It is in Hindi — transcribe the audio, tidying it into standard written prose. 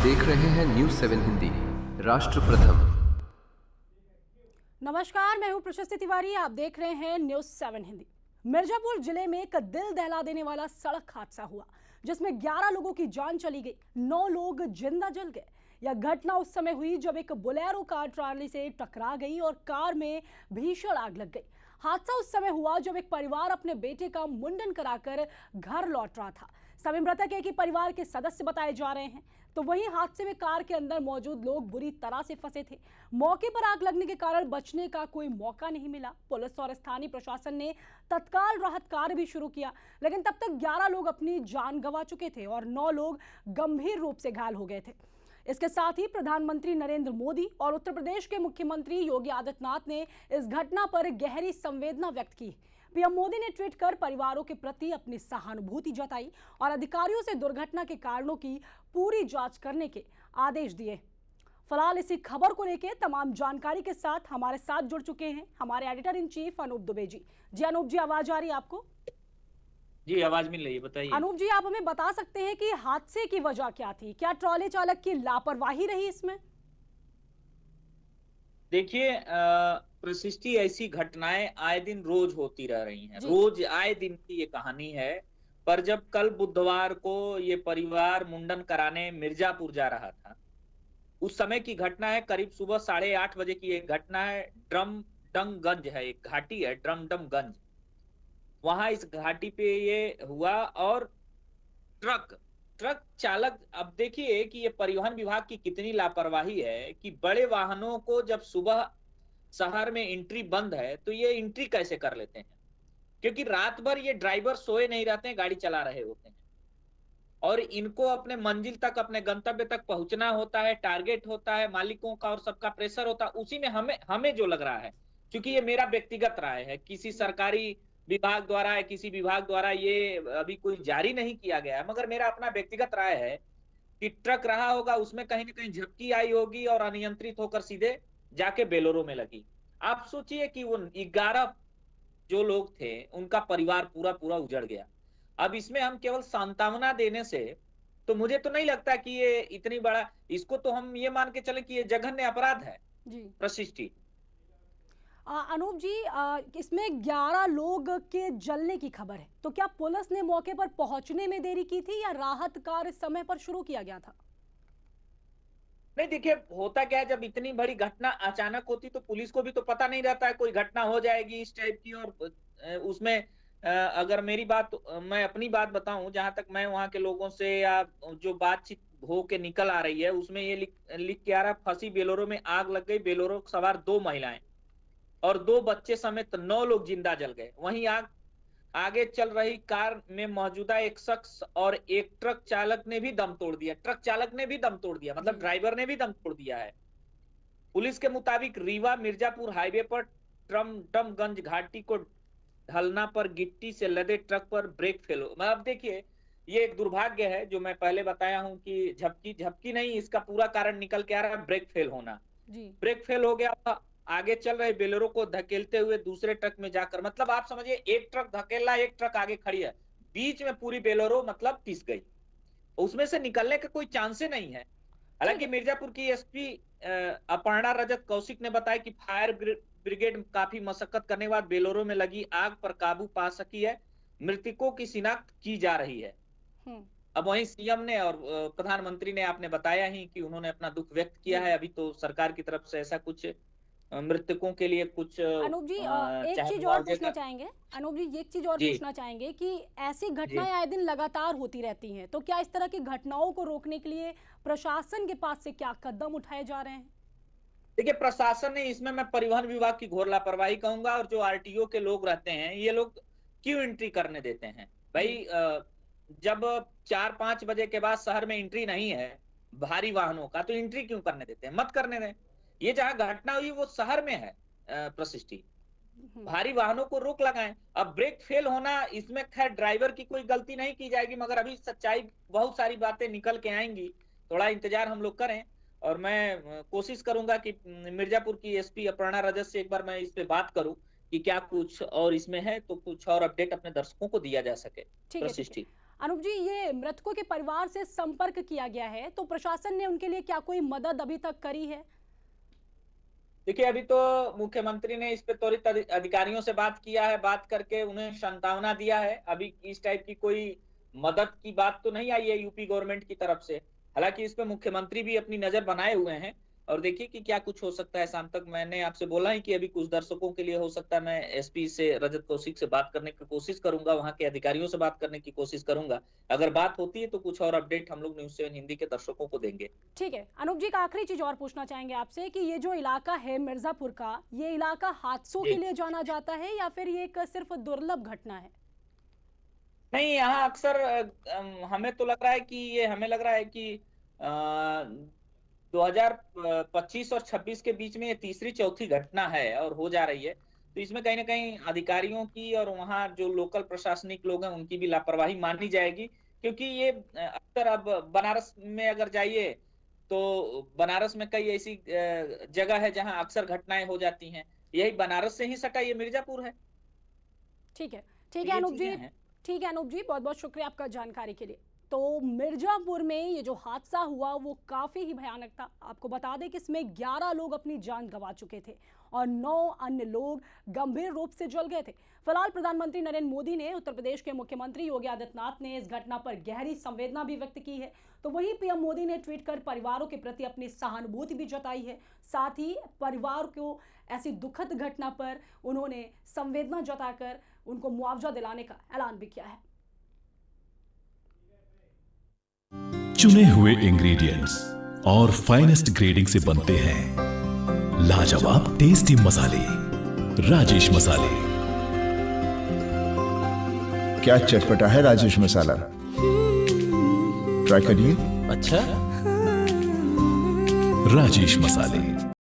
देख रहे हैं न्यूज 7 हिंदी, राष्ट्र प्रथम। नमस्कार, मैं हूं प्रशस्ति तिवारी। आप देख रहे हैं न्यूज 7 हिंदी। मिर्जापुर जिले में एक दिल दहला देने वाला सड़क हादसा हुआ जिसमें 11 लोगों की जान चली गई, 9 लोग जिंदा जल गए। यह घटना उस समय हुई जब एक बोलेरो कार ट्राली से टकरा गई और कार में भीषण आग लग गई। हादसा उस समय हुआ जब एक परिवार अपने बेटे का मुंडन कराकर घर लौट रहा था। सभी मृतक एक ही परिवार के सदस्य बताए जा रहे हैं। तो वहीं हादसे में कार के अंदर मौजूद लोग बुरी तरह से फंसे थे। मौके पर आग लगने के कारण बचने का कोई मौका नहीं मिला। पुलिस और स्थानीय प्रशासन ने तत्काल राहत कार्य भी शुरू किया, लेकिन तब तक 11 लोग अपनी जान गंवा चुके थे और 9 लोग गंभीर रूप से घायल हो गए थे। इसके साथ ही प्रधानमंत्री नरेंद्र मोदी और उत्तर प्रदेश के मुख्यमंत्री योगी आदित्यनाथ ने इस घटना पर गहरी संवेदना व्यक्त की। पीएम मोदी ने ट्वीट कर परिवारों के प्रति अपनी सहानुभूति जताई और अधिकारियों से दुर्घटना के कारणों की पूरी जांच करने के आदेश दिए। फिलहाल इसी खबर को लेकर तमाम जानकारी के साथ हमारे साथ जुड़ चुके हैं हमारे editor in chief Anoop Dubey ji. Anoop ji, आवाज आ रही है आपको? जी, आवाज मिल रही है, बताइए। अनूप जी, आप हमें बता सकते हैं कि हादसे की वजह क्या थी? क्या ट्रॉली चालक की लापरवाही रही इसमें? देखिए, प्रशिष्टि ऐसी घटनाएं आए दिन रोज होती रह रही हैं। जी। रोज आए दिन की ये कहानी है। पर जब कल बुधवार को ये परिवार मुंडन कराने मिर्जापुर जा रहा था, उस समय की घटना है। करीब सुबह 8:30 बजे की एक घटना है। ड्रमडमगंज है, एक घाटी है ड्रमडमगंज। वहां इस घाटी पे ये हुआ और ट्रक ट्रक चालक, अब देखिए कि ये परिवहन विभाग की कितनी लापरवाही है कि बड़े वाहनों को जब सुबह शहर में एंट्री बंद है तो ये एंट्री कैसे कर लेते हैं, क्योंकि रात भर ये ड्राइवर सोए नहीं रहते हैं, गाड़ी चला रहे होते हैं और इनको अपने मंजिल तक, अपने गंतव्य तक पहुंचना होता है। टारगेट होता है मालिकों का और सबका प्रेशर होता है। उसी में हमें हमें जो लग रहा है, क्योंकि ये मेरा व्यक्तिगत राय है, किसी सरकारी विभाग द्वारा है, किसी विभाग द्वारा ये अभी कोई जारी नहीं किया गया है, मगर मेरा अपना व्यक्तिगत राय है कि ट्रक रहा होगा, उसमें कहीं ना कहीं झपकी आई होगी और अनियंत्रित होकर सीधे जाके बेलोरो में लगी। आप सोचिए कि वो 11 जो लोग थे उनका परिवार पूरा पूरा उजड़ गया। अब इसमें हम केवल सांत्वना देने से तो मुझे तो नहीं लगता कि ये इतनी बड़ा, इसको तो हम ये मान के चले कि ये जघन्य अपराध है जी। प्रशिष्टि। अनूप जी, इसमें 11 लोग के जलने की खबर है, तो क्या पुलिस ने मौके पर पहुंचने में देरी की थी या राहत कार्य समय पर शुरू किया गया था? नहीं, देखिए होता क्या है, जब इतनी बड़ी घटना अचानक होती तो पुलिस को भी तो पता नहीं रहता है कोई घटना हो जाएगी इस टाइप की। और उसमें अगर मेरी बात, मैं अपनी बात बताऊं, जहां तक मैं वहां के लोगों से या जो बातचीत हो के निकल आ रही है उसमें ये लिख लिख के आ रहा, फंसी बेलोरो में आग लग गई, बेलोरो सवार 2 महिलाएं और 2 बच्चे समेत 9 लोग जिंदा जल गए। वहीं आग आगे चल रही कार में मौजूदा एक शख्स और एक ट्रक चालक ने भी दम तोड़ दिया। ट्रक चालक ने भी दम तोड़ दिया, मतलब ड्राइवर ने भी दम तोड़ दिया है। पुलिस के मुताबिक रीवा मिर्जापुर हाईवे पर ट्रमडमगंज घाटी को ढलना पर गिट्टी से लदे ट्रक पर ब्रेक फेल हो। अब देखिए, ये एक दुर्भाग्य है जो मैं पहले बताया हूं कि झपकी झपकी नहीं, इसका पूरा कारण निकल के आ रहा है ब्रेक फेल होना। जी। ब्रेक फेल हो गया, आगे चल रहे बेलेरो को धकेलते हुए दूसरे ट्रक में जाकर, मतलब आप समझिए एक ट्रक धकेल रहा है, एक ट्रक आगे खड़ी है, बीच में पूरी बेलेरो मतलब पिस गई। उसमें से निकलने का कोई चांस ही नहीं है। ठीक हालांकि है। मिर्जापुर की एसपी अपर्णा रजत कौशिक ने बताया कि फायर ब्रिगेड काफी मशक्कत करने के बाद बेलोरो में लगी आग पर काबू पा सकी है। मृतकों की शिनाख्त की जा रही है। हम्म। अब वहीं सीएम ने और प्रधानमंत्री ने, आपने बताया ही कि उन्होंने अपना दुख व्यक्त किया जी। है। अभी तो सरकार की तरफ से ऐसा कुछ मृतकों के लिए कुछ अनूप जी, एक चाहे चीज और मुआवजे पूछना का। चाहेंगे। अनूप जी, एक चीज और जी पूछना चाहेंगे कि ऐसी जी। घटनाएं आए दिन लगातार होती रहती हैं, तो क्या इस तरह की घटनाओं को रोकने के लिए प्रशासन के पास से क्या कदम उठाए जा रहे हैं? देखिए, प्रशासन ने इसमें, मैं परिवहन विभाग की घोर लापरवाही कहूंगा। और जो आरटीओ के लोग रहते हैं, ये लोग क्यों एंट्री करने देते हैं जी। भाई? जब 4-5 बजे के बाद शहर में एंट्री नहीं है भारी वाहनों का, तो एंट्री क्यों करने देते हैं? मत करने दें। ये जहां घटना हुई वो शहर में है प्रशिष्टि। हम्म। भारी वाहनों को रोक लगाएं। अब ब्रेक फेल होना, इसमें खैर ड्राइवर की कोई गलती नहीं की जाएगी, मगर अभी सच्चाई, बहुत सारी बातें निकल के आएंगी। थोड़ा इंतजार हम लोग करें। और मैं कोशिश करूंगा कि मिर्जापुर की एसपी अपर्णा रजत से एक बार मैं इस पे बात करूं कि क्या कुछ और इसमें है, तो कुछ और अपडेट अपने दर्शकों को दिया जा सके। ठीक है, ठीक है। प्रशिष्टि। अनूप जी, ये मृतकों के परिवार से संपर्क किया गया है, तो प्रशासन ने उनके लिए क्या कोई मदद अभी तक करी है? देखिए, अभी तो मुख्यमंत्री ने इस पे त्वरित अधिकारियों से बात किया है, बात करके उन्हें सांत्वना दिया है। अभी इस टाइप की कोई मदद की बात तो नहीं आई है यूपी गवर्नमेंट की तरफ से। हालांकि इस पे मुख्यमंत्री भी अपनी नजर बनाए हुए हैं और देखिए कि क्या कुछ हो सकता है शाम तक। मैंने आपसे बोला ही कि अभी कुछ दर्शकों के लिए हो सकता है मैं एसपी से, रजत कौशिक से बात करने की कोशिश करूंगा, वहां के अधिकारियों से बात करने की कोशिश करूंगा। अगर बात होती है तो कुछ और अपडेट हम लोग न्यूज़ 7 हिंदी के दर्शकों को देंगे। ठीक है अनूप जी, एक आखिरी चीज और पूछना चाहेंगे आपसे कि ये जो इलाका है मिर्जापुर का, ये इलाका हादसों के लिए जाना जाता है या फिर ये एक सिर्फ दुर्लभ घटना है? नहीं, यहाँ अक्सर हमें तो लग रहा है कि हमें लग रहा है कि 2025 और 26 के बीच में ये तीसरी चौथी घटना है और हो जा रही है। तो इसमें कहीं ना कहीं अधिकारियों की और वहाँ जो लोकल प्रशासनिक लोग हैं उनकी भी लापरवाही मानी जाएगी, क्योंकि ये अक्सर अब बनारस में अगर जाइए तो बनारस में कई ऐसी जगह है जहाँ अक्सर घटनाएं हो जाती हैं। यही बनारस से ही सटा ये मिर्जापुर है। ठीक है ये अनूप जी, चीजें हैं। ठीक है अनूप जी, बहुत बहुत शुक्रिया आपका जानकारी के लिए। तो मिर्जापुर में ये जो हादसा हुआ वो काफी ही भयानक था। आपको बता दें कि इसमें 11 लोग अपनी जान गंवा चुके थे और 9 अन्य लोग गंभीर रूप से जल गए थे। फिलहाल प्रधानमंत्री नरेंद्र मोदी ने, उत्तर प्रदेश के मुख्यमंत्री योगी आदित्यनाथ ने इस घटना पर गहरी संवेदना भी व्यक्त की है। तो वहीं पीएम मोदी ने ट्वीट कर परिवारों के प्रति अपनी सहानुभूति भी जताई है। साथ ही परिवार को ऐसी दुखद घटना पर उन्होंने संवेदना जताकर उनको मुआवजा दिलाने का ऐलान भी किया है। चुने हुए इंग्रेडिएंट्स और फाइनेस्ट ग्रेडिंग से बनते हैं लाजवाब टेस्टी मसाले, राजेश मसाले। क्या चटपटा है राजेश मसाला, ट्राई करिए। अच्छा, राजेश मसाले।